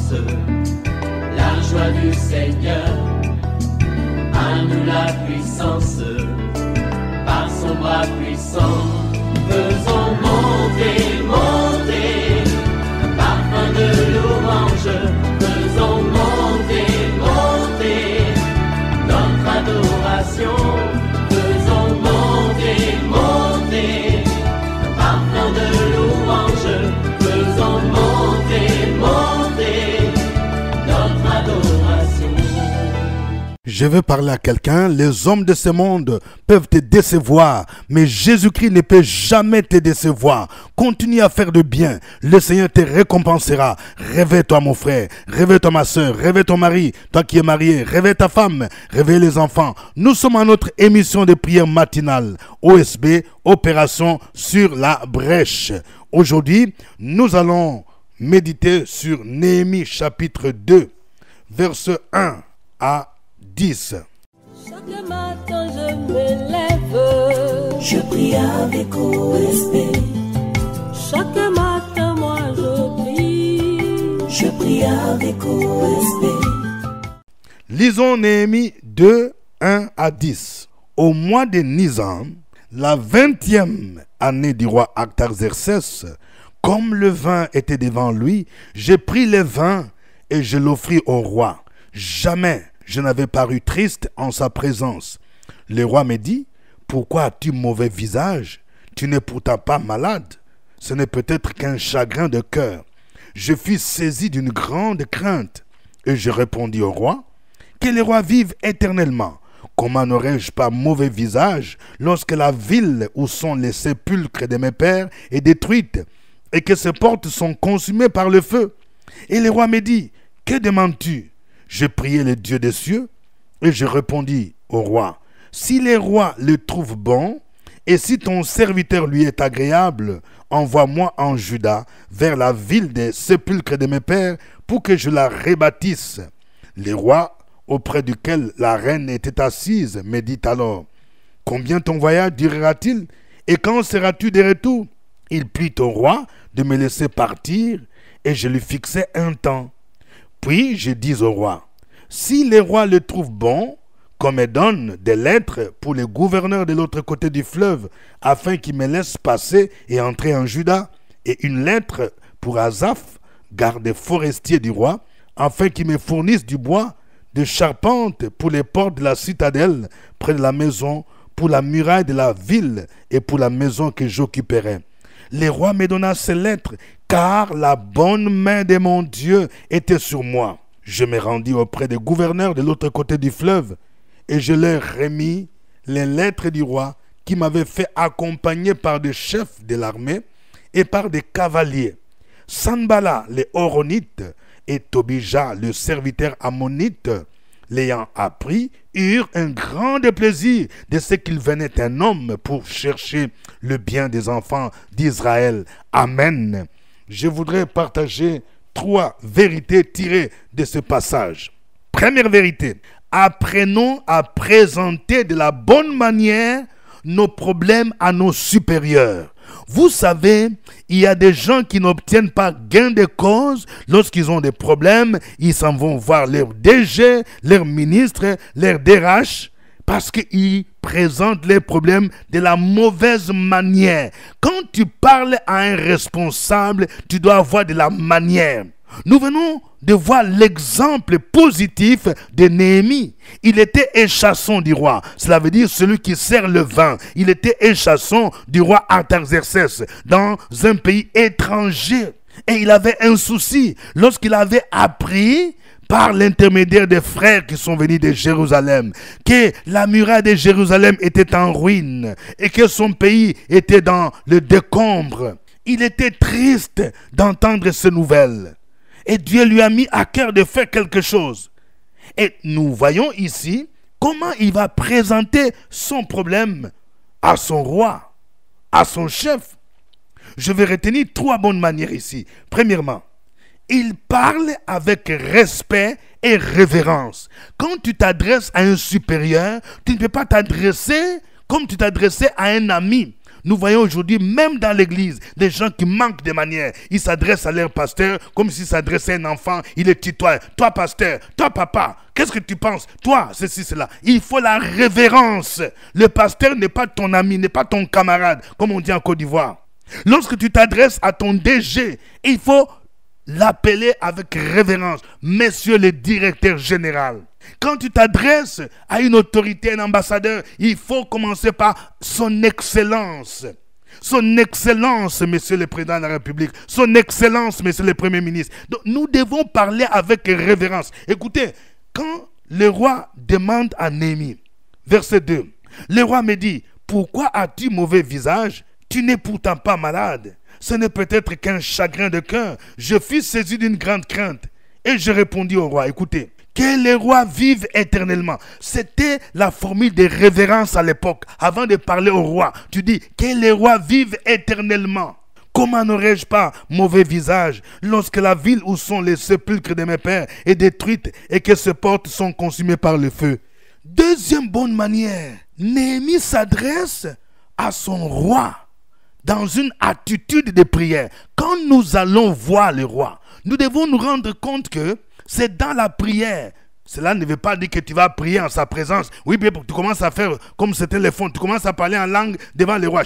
l'espérance, la joie du Seigneur, à nous la puissance, par son bras puissant, faisons monter, monter, parfum de louange, faisons monter, monter, notre adoration, faisons monter, monter, parfum de louange, faisons monter, monter, notre adoration. Je veux parler à quelqu'un. Les hommes de ce monde peuvent te décevoir, mais Jésus-Christ ne peut jamais te décevoir. Continue à faire de bien. Le Seigneur te récompensera. Réveille-toi mon frère, réveille-toi ma soeur, réveille ton mari, toi qui es marié, réveille ta femme, réveille les enfants. Nous sommes à notre émission de prière matinale, OSB, Opération sur la brèche. Aujourd'hui, nous allons méditer sur Néhémie chapitre 2, versets 1 à 10. Chaque matin je me lève, je prie avec OSB. Chaque matin moi je prie avec OSB. Lisons Néhémie 2, 1 à 10. Au mois de Nisan, la 20e année du roi Artaxerxès, comme le vin était devant lui, j'ai pris le vin et je l'offris au roi. Jamais je n'avais paru triste en sa présence. Le roi me dit, pourquoi as-tu mauvais visage? Tu n'es pourtant pas malade. Ce n'est peut-être qu'un chagrin de cœur. Je fus saisi d'une grande crainte. Et je répondis au roi, que le roi vive éternellement. Comment n'aurais-je pas mauvais visage lorsque la ville où sont les sépulcres de mes pères est détruite et que ses portes sont consumées par le feu? Et le roi me dit, que demandes-tu? Je priai le Dieu des cieux et je répondis au roi, si le roi le trouve bon et si ton serviteur lui est agréable, envoie-moi en Juda vers la ville des sépulcres de mes pères pour que je la rebâtisse. Le roi auprès duquel la reine était assise me dit alors, combien ton voyage durera-t-il et quand seras-tu de retour? Il plut au roi de me laisser partir et je lui fixai un temps. Puis je dis au roi, si le roi le trouve bon, qu'on me donne des lettres pour le gouverneur de l'autre côté du fleuve, afin qu'il me laisse passer et entrer en Juda, et une lettre pour Asaph, garde forestier du roi, afin qu'il me fournisse du bois de charpente pour les portes de la citadelle, près de la maison, pour la muraille de la ville et pour la maison que j'occuperai. Le roi me donna ces lettres, car la bonne main de mon Dieu était sur moi. Je me rendis auprès des gouverneurs de l'autre côté du fleuve, et je leur remis les lettres du roi qui m'avaient fait accompagner par des chefs de l'armée et par des cavaliers. Sanballat, le Horonite, et Tobija, le serviteur ammonite, l'ayant appris, eurent un grand plaisir de ce qu'il venait un homme pour chercher le bien des enfants d'Israël. Amen. Je voudrais partager 3 vérités tirées de ce passage. Première vérité, apprenons à présenter de la bonne manière nos problèmes à nos supérieurs. Vous savez, il y a des gens qui n'obtiennent pas gain de cause. Lorsqu'ils ont des problèmes, ils s'en vont voir leur DG, leur ministre, leur DRH, parce qu'ils présentent les problèmes de la mauvaise manière. Quand tu parles à un responsable, tu dois avoir de la manière. Nous venons de voir l'exemple positif de Néhémie. Il était échasson du roi. Cela veut dire celui qui sert le vin. Il était échasson du roi Artaxerxès dans un pays étranger. Et il avait un souci. Lorsqu'il avait appris par l'intermédiaire des frères qui sont venus de Jérusalem, que la muraille de Jérusalem était en ruine et que son pays était dans le décombre, il était triste d'entendre ces nouvelles. Et Dieu lui a mis à cœur de faire quelque chose. Et nous voyons ici comment il va présenter son problème à son roi, à son chef. Je vais retenir 3 bonnes manières ici. Premièrement, il parle avec respect et révérence. Quand tu t'adresses à un supérieur, tu ne peux pas t'adresser comme tu t'adressais à un ami. Nous voyons aujourd'hui, même dans l'église, des gens qui manquent de manières. Ils s'adressent à leur pasteur comme s'ils s'adressaient à un enfant. Ils le tutoient. Toi, pasteur, toi, papa, qu'est-ce que tu penses? Toi, ceci, cela. Il faut la révérence. Le pasteur n'est pas ton ami, n'est pas ton camarade, comme on dit en Côte d'Ivoire. Lorsque tu t'adresses à ton DG, il faut l'appeler avec révérence. Monsieur le directeur général. Quand tu t'adresses à une autorité, un ambassadeur, il faut commencer par son excellence. Son excellence, monsieur le président de la République. Son excellence, monsieur le premier ministre. Donc, nous devons parler avec révérence. Écoutez, quand le roi demande à Néhémie, verset 2, le roi me dit, pourquoi as-tu mauvais visage? Tu n'es pourtant pas malade. Ce n'est peut-être qu'un chagrin de cœur. Je fus saisi d'une grande crainte. Et je répondis au roi, écoutez, que les rois vivent éternellement. C'était la formule de révérence à l'époque. Avant de parler au roi, tu dis que les rois vivent éternellement. Comment n'aurais-je pas mauvais visage lorsque la ville où sont les sépulcres de mes pères est détruite et que ses portes sont consumées par le feu? Deuxième bonne manière, Néhémie s'adresse à son roi dans une attitude de prière. Quand nous allons voir le roi, nous devons nous rendre compte que c'est dans la prière. Cela ne veut pas dire que tu vas prier en sa présence. Oui, bien, tu commences à faire comme c'était les fonds. Tu commences à parler en langue devant le roi.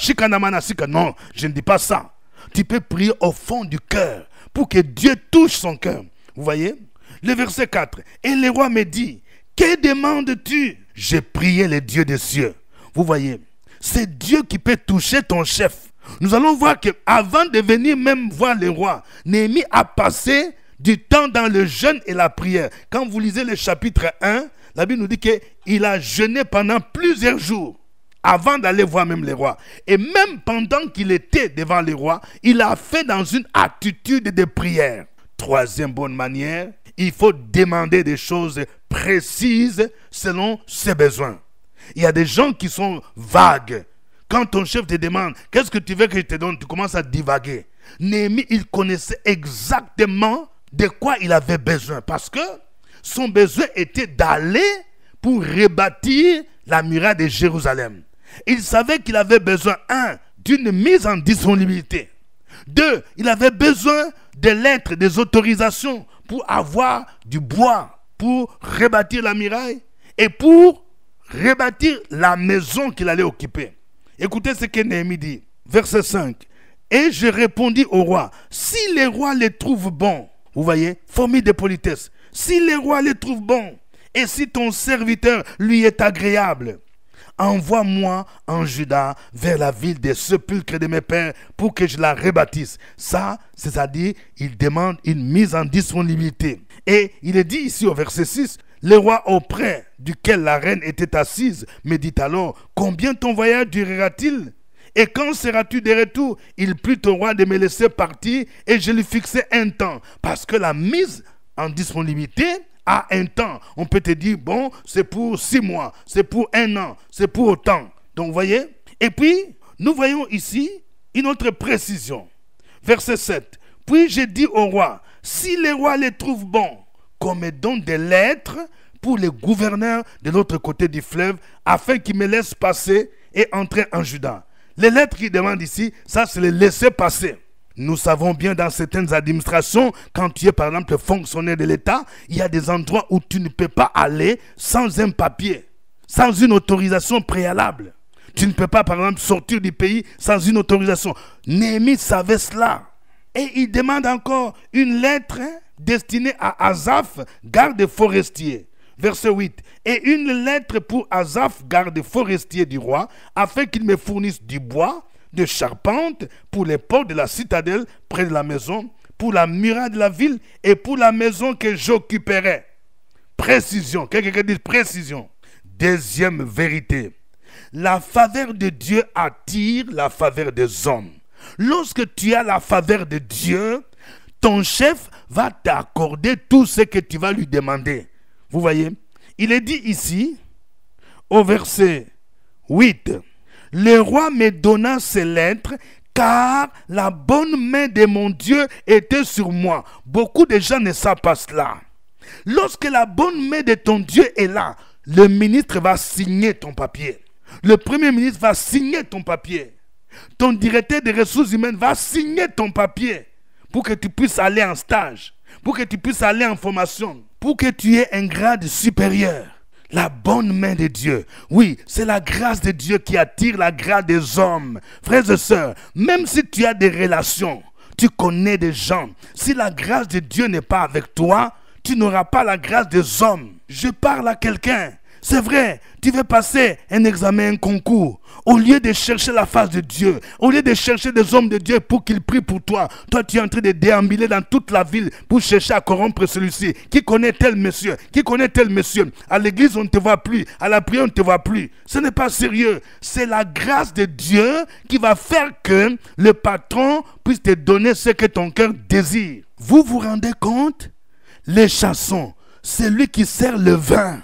Non, je ne dis pas ça. Tu peux prier au fond du cœur pour que Dieu touche son cœur. Vous voyez? Le verset 4. Et le roi me dit, que demandes-tu? J'ai prié le Dieu des cieux. Vous voyez? C'est Dieu qui peut toucher ton chef. Nous allons voir qu'avant de venir même voir le roi, Néhémie a passé du temps dans le jeûne et la prière. Quand vous lisez le chapitre 1, la Bible nous dit qu'il a jeûné pendant plusieurs jours avant d'aller voir même le roi. Et même pendant qu'il était devant le roi, il a fait dans une attitude de prière. Troisième bonne manière, il faut demander des choses précises selon ses besoins. Il y a des gens qui sont vagues. Quand ton chef te demande, qu'est-ce que tu veux que je te donne, tu commences à divaguer. Néhémie, il connaissait exactement de quoi il avait besoin. Parce que son besoin était d'aller pour rebâtir la muraille de Jérusalem. Il savait qu'il avait besoin, d'une mise en disponibilité. 2, il avait besoin des lettres, des autorisations pour avoir du bois, pour rebâtir la muraille et pour rebâtir la maison qu'il allait occuper. Écoutez ce que Néhémie dit, verset 5. Et je répondis au roi, si les rois les trouvent bons, vous voyez, formule de politesse, si les rois les trouvent bons, et si ton serviteur lui est agréable, envoie-moi en Juda vers la ville des sépulcres de mes pères pour que je la rebâtisse. Ça, c'est-à-dire, il demande une mise en disponibilité. Et il est dit ici au verset 6, le roi auprès duquel la reine était assise me dit alors, combien ton voyage durera-t-il? Et quand seras-tu de retour? Il plut au roi de me laisser partir et je lui fixai un temps. Parce que la mise en disponibilité a un temps. On peut te dire, bon, c'est pour 6 mois, c'est pour 1 an, c'est pour autant. Donc, vous voyez? Et puis, nous voyons ici une autre précision. Verset 7. Puis j'ai dit au roi, si les rois les trouvent bons, qu'on me donne des lettres pour les gouverneurs de l'autre côté du fleuve, afin qu'ils me laissent passer et entrer en Juda. Les lettres qu'il demande ici, ça c'est les laisser passer. Nous savons bien dans certaines administrations, quand tu es par exemple fonctionnaire de l'État, il y a des endroits où tu ne peux pas aller sans un papier, sans une autorisation préalable. Tu ne peux pas par exemple sortir du pays sans une autorisation. Néhémie savait cela. Et il demande encore une lettre destinée à Asaph, garde forestier. Verset 8. Et une lettre pour Asaph, garde forestier du roi, afin qu'il me fournisse du bois, de charpente pour les portes de la citadelle près de la maison, pour la muraille de la ville et pour la maison que j'occuperai. Précision. Quelqu'un dit précision. Deuxième vérité. La faveur de Dieu attire la faveur des hommes. Lorsque tu as la faveur de Dieu, ton chef va t'accorder tout ce que tu vas lui demander. Vous voyez? Il est dit ici, au verset 8, « Le roi me donna ces lettres, car la bonne main de mon Dieu était sur moi. » Beaucoup de gens ne savent pas cela. Lorsque la bonne main de ton Dieu est là, le ministre va signer ton papier. Le premier ministre va signer ton papier. ton directeur des ressources humaines va signer ton papier pour que tu puisses aller en stage, pour que tu puisses aller en formation, pour que tu aies un grade supérieur. La bonne main de Dieu. Oui, c'est la grâce de Dieu qui attire la grâce des hommes. Frères et sœurs, même si tu as des relations, tu connais des gens, si la grâce de Dieu n'est pas avec toi, tu n'auras pas la grâce des hommes. Je parle à quelqu'un. C'est vrai, tu veux passer un examen, un concours. Au lieu de chercher la face de Dieu, au lieu de chercher des hommes de Dieu pour qu'ils prient pour toi, toi tu es en train de déambuler dans toute la ville pour chercher à corrompre celui-ci. Qui connaît tel monsieur? Qui connaît tel monsieur? À l'église on ne te voit plus, à la prière on ne te voit plus. Ce n'est pas sérieux. C'est la grâce de Dieu qui va faire que le patron puisse te donner ce que ton cœur désire. Vous vous rendez compte? Les chansons, c'est lui qui sert le vin.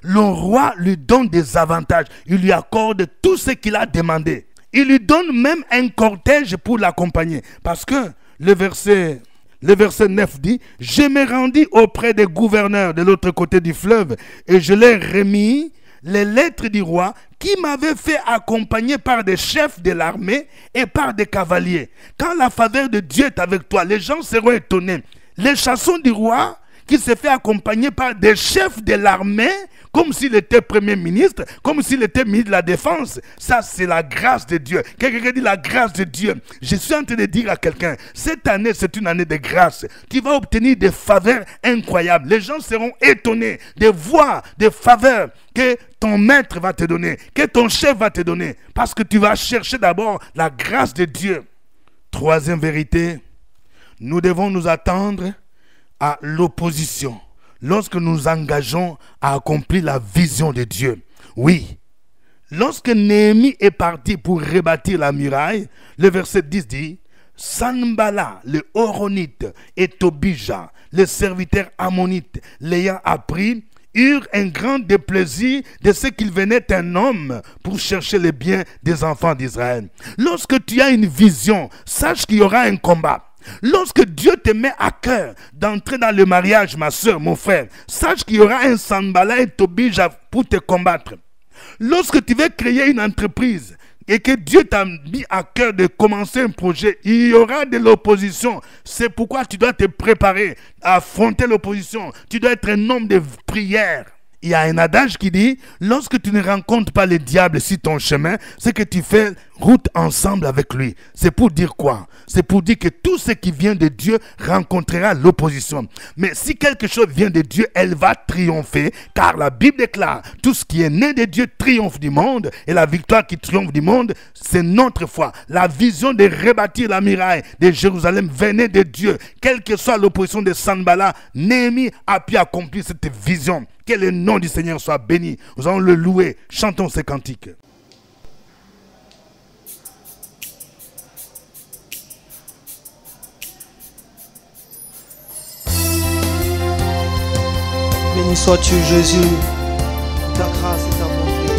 Le roi lui donne des avantages. Il lui accorde tout ce qu'il a demandé. Il lui donne même un cortège pour l'accompagner. Parce que le verset 9 dit, « Je me rendis auprès des gouverneurs de l'autre côté du fleuve et je leur remis les lettres du roi qui m'avaient fait accompagner par des chefs de l'armée et par des cavaliers. » Quand la faveur de Dieu est avec toi, les gens seront étonnés. Les chansons du roi qui se fait accompagner par des chefs de l'armée, comme s'il était premier ministre, comme s'il était ministre de la défense. Ça, c'est la grâce de Dieu. Quelqu'un dit la grâce de Dieu. Je suis en train de dire à quelqu'un, cette année, c'est une année de grâce. Tu vas obtenir des faveurs incroyables. Les gens seront étonnés de voir des faveurs que ton maître va te donner, que ton chef va te donner. Parce que tu vas chercher d'abord la grâce de Dieu. Troisième vérité, nous devons nous attendre à l'opposition lorsque nous nous engageons à accomplir la vision de Dieu. Oui, lorsque Néhémie est parti pour rebâtir la muraille, le verset 10 dit, Sanballat, le Horonite, et Tobija, le serviteur ammonite, l'ayant appris, eurent un grand déplaisir de ce qu'il venait un homme pour chercher les biens des enfants d'Israël. Lorsque tu as une vision, sache qu'il y aura un combat. Lorsque Dieu te met à cœur d'entrer dans le mariage, ma soeur, mon frère, sache qu'il y aura un Sanballat et Tobija pour te combattre. Lorsque tu veux créer une entreprise et que Dieu t'a mis à cœur de commencer un projet, il y aura de l'opposition. C'est pourquoi tu dois te préparer à affronter l'opposition. Tu dois être un homme de prière. Il y a un adage qui dit, lorsque tu ne rencontres pas le diable sur ton chemin, c'est que tu fais route ensemble avec lui. C'est pour dire quoi? C'est pour dire que tout ce qui vient de Dieu rencontrera l'opposition. Mais si quelque chose vient de Dieu, elle va triompher, car la Bible déclare, tout ce qui est né de Dieu triomphe du monde, et la victoire qui triomphe du monde, c'est notre foi. La vision de rebâtir la muraille de Jérusalem venait de Dieu. Quelle que soit l'opposition de Sanballat, Néhémie a pu accomplir cette vision. Que le nom du Seigneur soit béni. Nous allons le louer. Chantons ces cantiques. Béni sois-tu, Jésus. Ta grâce et ta bonté,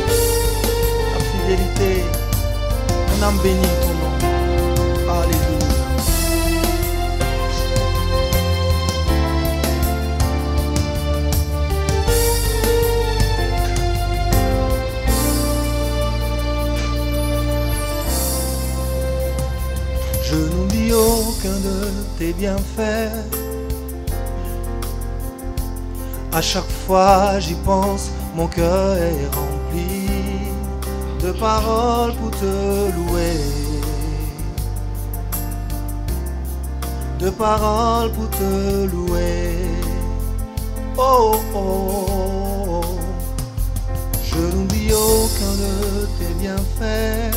ta fidélité. Mon âme bénit ton nom. Alléluia. Je n'oublie aucun de tes bienfaits. À chaque fois j'y pense, mon cœur est rempli de paroles pour te louer, de paroles pour te louer. Oh, oh, oh. Je n'oublie aucun de tes bienfaits.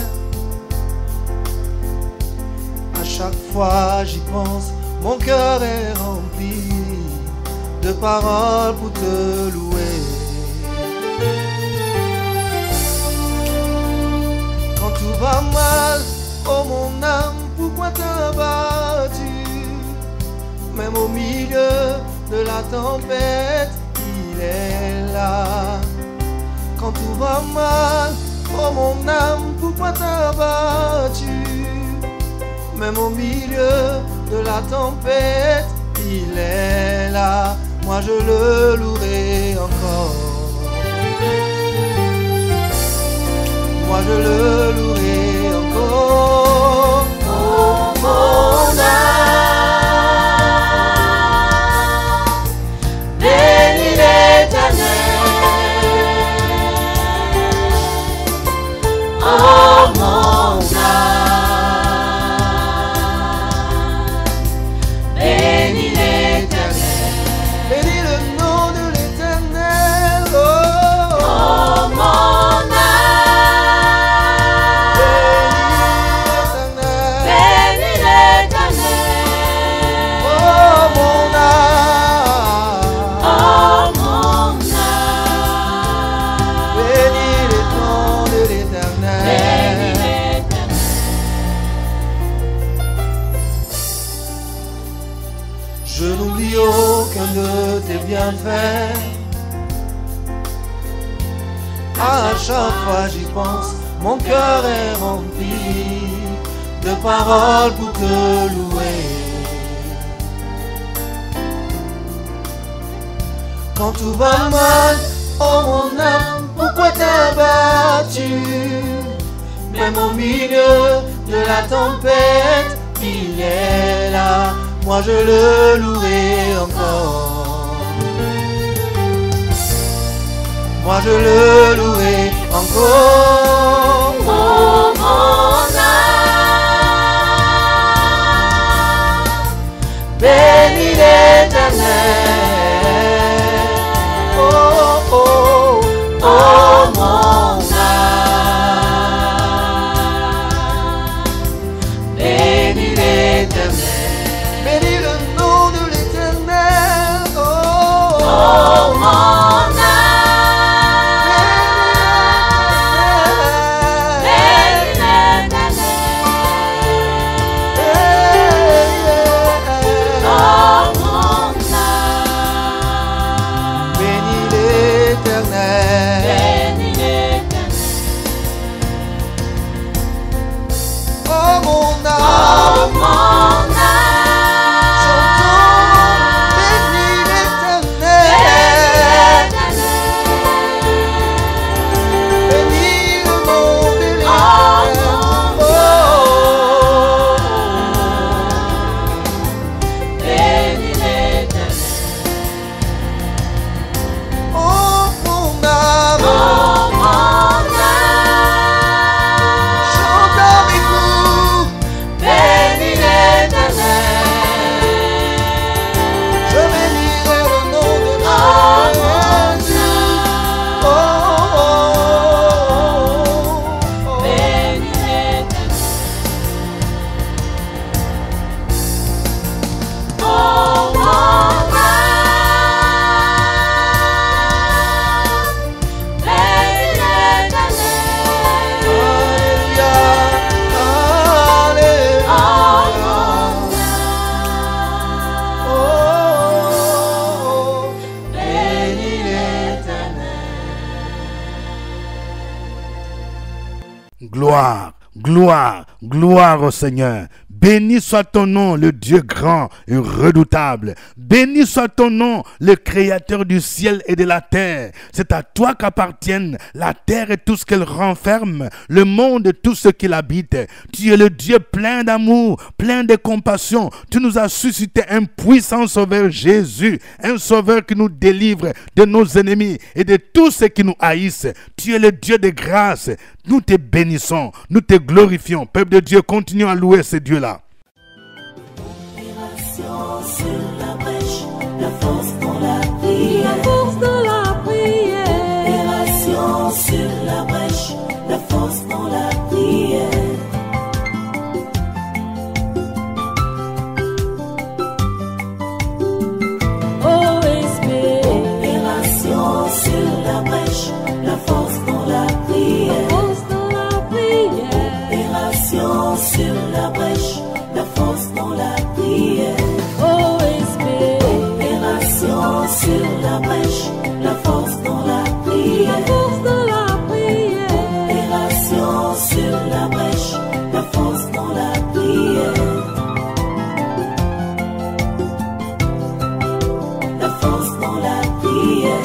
À chaque fois j'y pense, mon cœur est rempli de paroles pour te louer. Quand tout va mal, oh mon âme, pourquoi t'as battu? Même au milieu de la tempête, il est là. Quand tout va mal, oh mon âme, pourquoi t'as battu? Même au milieu de la tempête, il est là. Moi je le louerai encore. Moi je le louerai encore. Je n'oublie aucun de tes bienfaits. À chaque fois j'y pense, mon cœur est rempli de paroles pour te louer. Quand tout va mal, oh mon âme, pourquoi t'as battu? Même au milieu de la tempête, il est là, moi je le louerai encore. Moi je le louerai encore. Oh mon âme, Bénis l'Éternel. Oh, oh, oh, oh mon âme, bénis l'Éternel. Bénis le nom de l'Éternel. Oh, oh mon âme, bénis l'Éternel. Oh mon âme, bénis l'Éternel. bénis l'Éternel. Oh mon Oh âme, mon âme, chantons, bénis l'Éternel. Bénis le nom de l'Éternel. Oh, bénis l'Éternel. oh, mon âme, Oh mon âme, chante avec nous. bénis l'Éternel. Je bénirai le nom de Oh mon l'Éternel. Oh, âme, oh, oh, oh. bénis l'Éternel. Oh mon âme, bénis l'Éternel. Alléluia, Oh Alléluia. Oh, mon âme, bénis l'Éternel. Gloire, gloire, gloire au Seigneur. Béni soit ton nom, le Dieu grand et redoutable. Béni soit ton nom, le Créateur du ciel et de la terre. C'est à toi qu'appartiennent la terre et tout ce qu'elle renferme, le monde et tout ce qu'il habite. Tu es le Dieu plein d'amour, plein de compassion. Tu nous as suscité un puissant sauveur, Jésus, un sauveur qui nous délivre de nos ennemis et de tous ceux qui nous haïssent. Tu es le Dieu de grâce. Nous te bénissons, nous te glorifions. Peuple de Dieu, continuons à louer ce Dieu-là. Opération sur la brèche, la force dans la prière. La force dans la prière. Opération sur la brèche, la force dans la prière. OSB. Opération sur la brèche, la force dans la prière. La force dans la prière. Opération sur la brèche, la force dans la prière. OSB. Opération sur la brèche, la force dans la prière. La force dans la prière. Opération sur la brèche, la force dans la prière. La force dans la prière.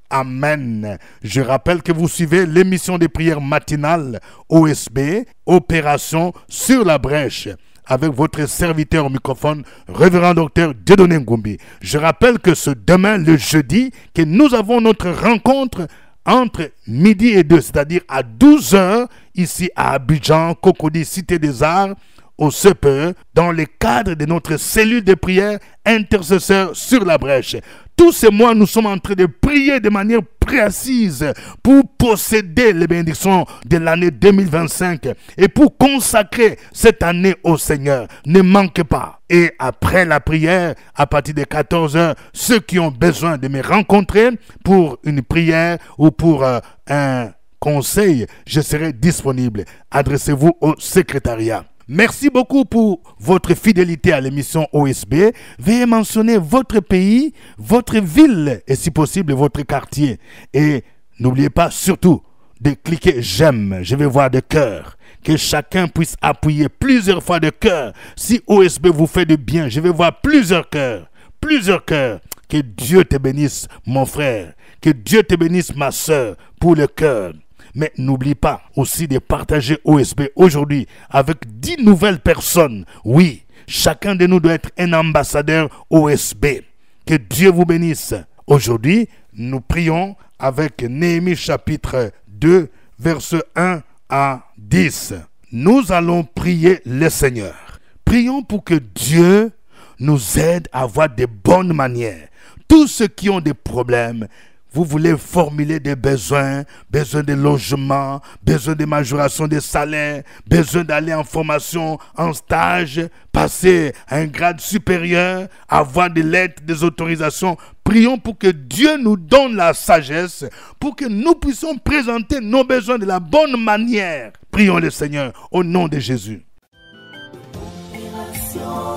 Amen. Je rappelle que vous suivez l'émission des prières matinales OSB, Opération sur la brèche, avec votre serviteur au microphone, révérend docteur Dieudonné Ngumbi. Je rappelle que ce demain, le jeudi, que nous avons notre rencontre entre midi et 2, c'est-à-dire à 12h, ici à Abidjan, Cocody, Cité des Arts, au CPE, dans le cadre de notre cellule de prière intercesseur sur la brèche. Tous ces mois, nous sommes en train de prier de manière précise pour posséder les bénédictions de l'année 2025 et pour consacrer cette année au Seigneur. Ne manquez pas. Et après la prière, à partir de 14h, ceux qui ont besoin de me rencontrer pour une prière ou pour un conseil, je serai disponible. Adressez-vous au secrétariat. Merci beaucoup pour votre fidélité à l'émission OSB. Veuillez mentionner votre pays, votre ville et si possible votre quartier. Et n'oubliez pas surtout de cliquer j'aime. Je vais voir de cœur. Que chacun puisse appuyer plusieurs fois de cœur. Si OSB vous fait de bien, je vais voir plusieurs cœurs. Plusieurs cœurs. Que Dieu te bénisse, mon frère. Que Dieu te bénisse, ma soeur, pour le cœur. Mais n'oublie pas aussi de partager OSB aujourd'hui avec 10 nouvelles personnes. Oui, chacun de nous doit être un ambassadeur OSB. Que Dieu vous bénisse. Aujourd'hui, nous prions avec Néhémie chapitre 2, verset 1 à 10. Nous allons prier le Seigneur. Prions pour que Dieu nous aide à avoir de bonnes manières. Tous ceux qui ont des problèmes, vous voulez formuler des besoins, besoin de logement, besoin de majoration de salaire, besoin d'aller en formation, en stage, passer à un grade supérieur, avoir des lettres, des autorisations. Prions pour que Dieu nous donne la sagesse, pour que nous puissions présenter nos besoins de la bonne manière. Prions le Seigneur au nom de Jésus.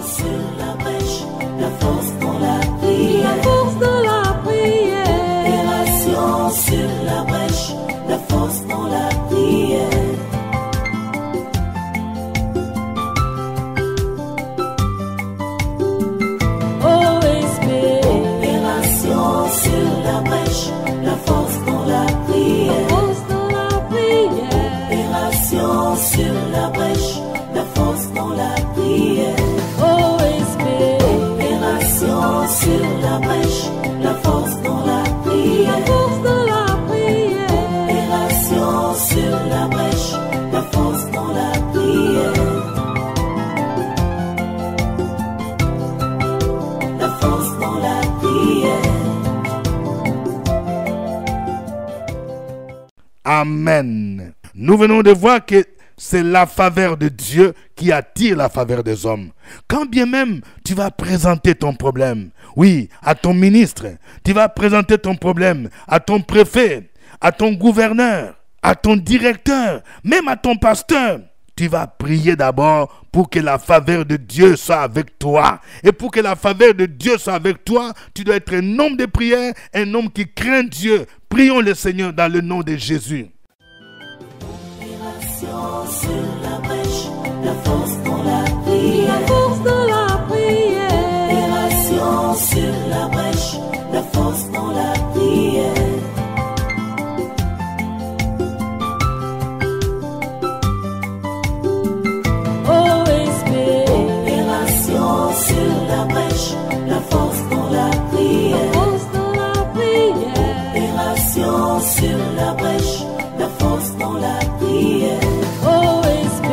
Sur la brèche, la force dans la prière. La force dans la prière. Opération sur la brèche, la force dans la prière. OSB. Opération sur la brèche, la force dans la prière. La force dans la prière. Opération sur la brèche, la force dans la prière. OSB. Opération sur la brèche, la force dans la prière. La force dans la prière. Opération sur la brèche, la force dans la prière. La force dans la prière. Amen. Nous venons de voir que c'est la faveur de Dieu qui attire la faveur des hommes. Quand bien même tu vas présenter ton problème, oui, à ton ministre, tu vas présenter ton problème à ton préfet, à ton gouverneur, à ton directeur, même à ton pasteur, tu vas prier d'abord pour que la faveur de Dieu soit avec toi. Et pour que la faveur de Dieu soit avec toi, tu dois être un homme de prière, un homme qui craint Dieu. Prions le Seigneur dans le nom de Jésus. Sur la brèche, la force dans la prière. La force dans la prière. Opération sur la brèche, la force dans la prière. OSB. Opération sur la brèche, la force dans la prière. La force dans la prière. Opération sur la brèche, la force dans la prière. OSB.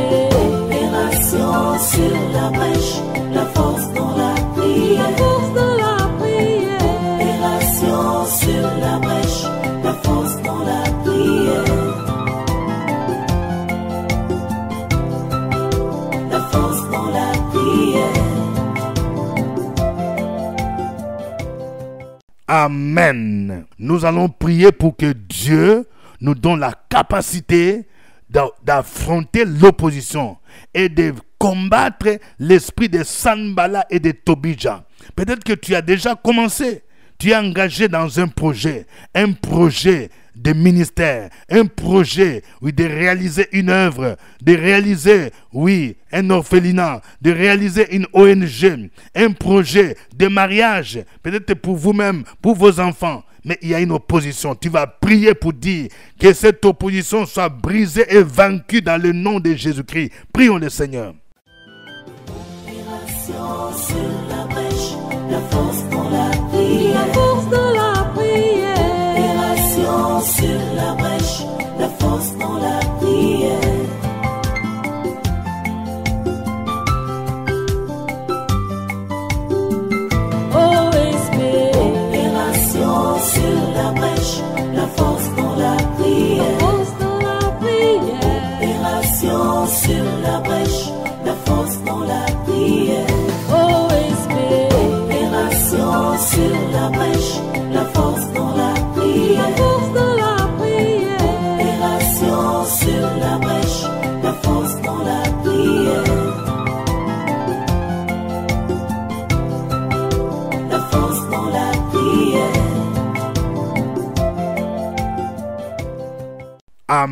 Opération sur la brèche, la force dans la prière. La force dans la prière. Opération sur la brèche, la force dans la prière. La force dans la prière. Amen. Nous allons prier pour que Dieu nous donne la capacité d'affronter l'opposition et de combattre l'esprit de Sanballat et de Tobija. Peut-être que tu as déjà commencé, tu es engagé dans un projet de ministère, un projet, oui, de réaliser une œuvre, de réaliser, oui, un orphelinat, de réaliser une ONG, un projet de mariage, peut-être pour vous-même, pour vos enfants. Mais il y a une opposition. Tu vas prier pour dire que cette opposition soit brisée et vaincue dans le nom de Jésus-Christ. Prions le Seigneur. Opération sur la brèche, la force dans la prière. La force dans la prière. Opération sur la brèche, la force dans la prière. OSB. Opération sur la brèche, la force dans la prière. La force dans la prière. Opération sur la brèche, la force dans la prière. OSB.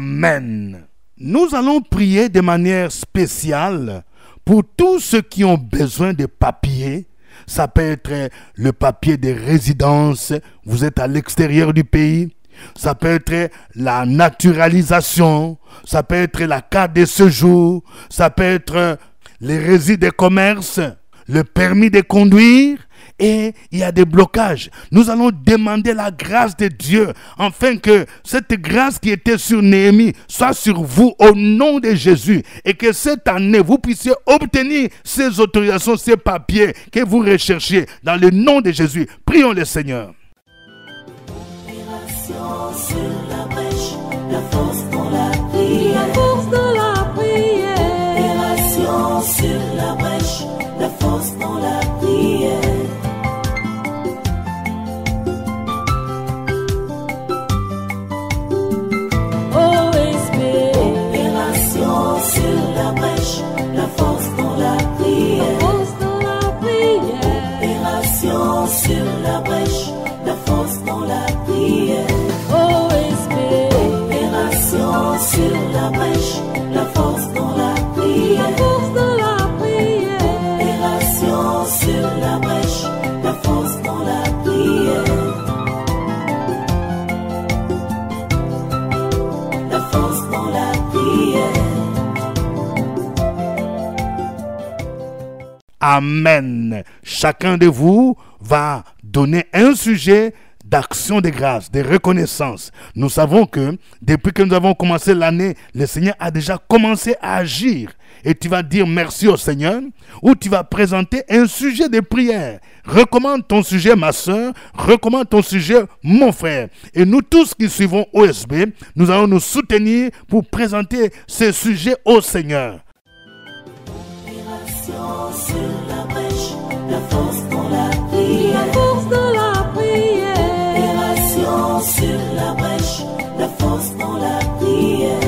Amen. Nous allons prier de manière spéciale pour tous ceux qui ont besoin de papiers. Ça peut être le papier de résidence, vous êtes à l'extérieur du pays. Ça peut être la naturalisation, ça peut être la carte de séjour, ça peut être les registres de commerce, le permis de conduire, et il y a des blocages. Nous allons demander la grâce de Dieu afin que cette grâce qui était sur Néhémie soit sur vous au nom de Jésus et que cette année vous puissiez obtenir ces autorisations, ces papiers que vous recherchez dans le nom de Jésus. Prions le Seigneur. Sur la brèche, la force dans la prière. La force dans la prière. Opération sur la brèche, la force dans la prière. OSB. Opération sur la brèche, la force dans la prière. Force dans la prière. Opération sur la brèche, la force dans la prière. Sur la brèche, la force dans la prière. La force dans la prière. Opération sur la brèche, la force dans la prière. La force dans la prière. Amen. Chacun de vous va donner un sujet d'action de grâce, de reconnaissance. Nous savons que depuis que nous avons commencé l'année, le Seigneur a déjà commencé à agir. Et tu vas dire merci au Seigneur ou tu vas présenter un sujet de prière. Recommande ton sujet, ma soeur. Recommande ton sujet, mon frère. Et nous tous qui suivons OSB, nous allons nous soutenir pour présenter ce sujet au Seigneur. Opération sur la brèche, la force dans la prière. La force dans la prière. Sur la brèche, la force dans la prière.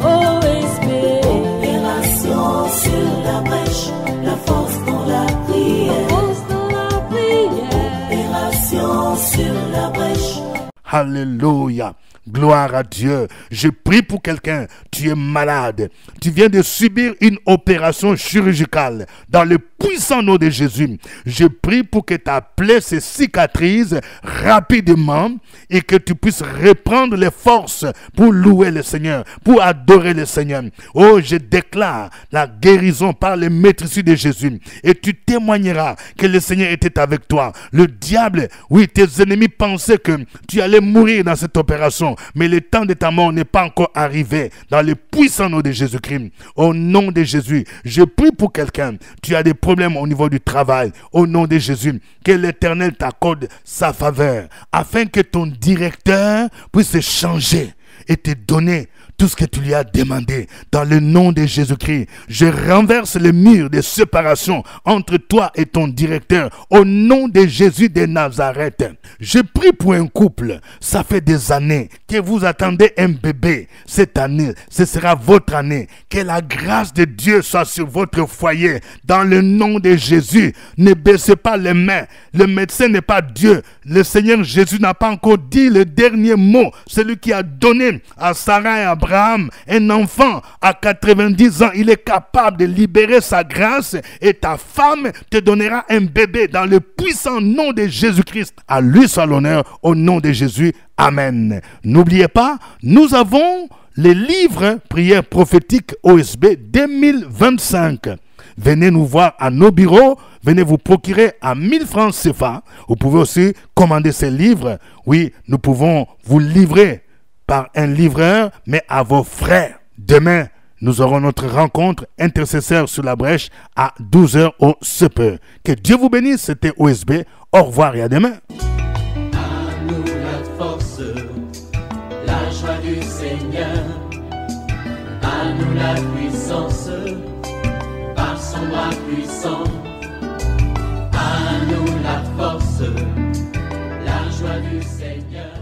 OSB. Opération sur la brèche, la force dans la prière. Force dans la prière. Opération sur la brèche. Alléluia. Gloire à Dieu. Je prie pour quelqu'un. Tu es malade. Tu viens de subir une opération chirurgicale. Dans le puissant nom de Jésus, je prie pour que ta plaie se cicatrise rapidement et que tu puisses reprendre les forces pour louer le Seigneur, pour adorer le Seigneur. Oh, je déclare la guérison par le maîtrise de Jésus. Et tu témoigneras que le Seigneur était avec toi. Le diable, oui, tes ennemis pensaient que tu allais mourir dans cette opération. Mais le temps de ta mort n'est pas encore arrivé. Dans le puissant nom de Jésus-Christ, au nom de Jésus, je prie pour quelqu'un. Tu as des problèmes au niveau du travail. Au nom de Jésus, que l'Éternel t'accorde sa faveur afin que ton directeur puisse changer et te donner tout ce que tu lui as demandé. Dans le nom de Jésus-Christ, je renverse le mur de séparation entre toi et ton directeur. Au nom de Jésus de Nazareth, je prie pour un couple. Ça fait des années que vous attendez un bébé. Cette année, ce sera votre année. Que la grâce de Dieu soit sur votre foyer. Dans le nom de Jésus, ne baissez pas les mains. Le médecin n'est pas Dieu. Le Seigneur Jésus n'a pas encore dit le dernier mot. Celui qui a donné à Sarah et à Abraham un enfant à 90 ans, il est capable de libérer sa grâce et ta femme te donnera un bébé dans le puissant nom de Jésus-Christ. À lui soit l'honneur au nom de Jésus. Amen. N'oubliez pas, nous avons les livres prières prophétiques OSB 2025. Venez nous voir à nos bureaux, venez vous procurer à 1000 francs CFA. Vous pouvez aussi commander ces livres. Oui, nous pouvons vous livrer par un livreur, mais à vos frais. Demain, nous aurons notre rencontre intercesseur sur la brèche à 12h au CPE. Que Dieu vous bénisse, c'était OSB. Au revoir et à demain. À nous la force, la joie du Seigneur. À nous la puissance, par son bras puissant. À nous la force, la joie du Seigneur.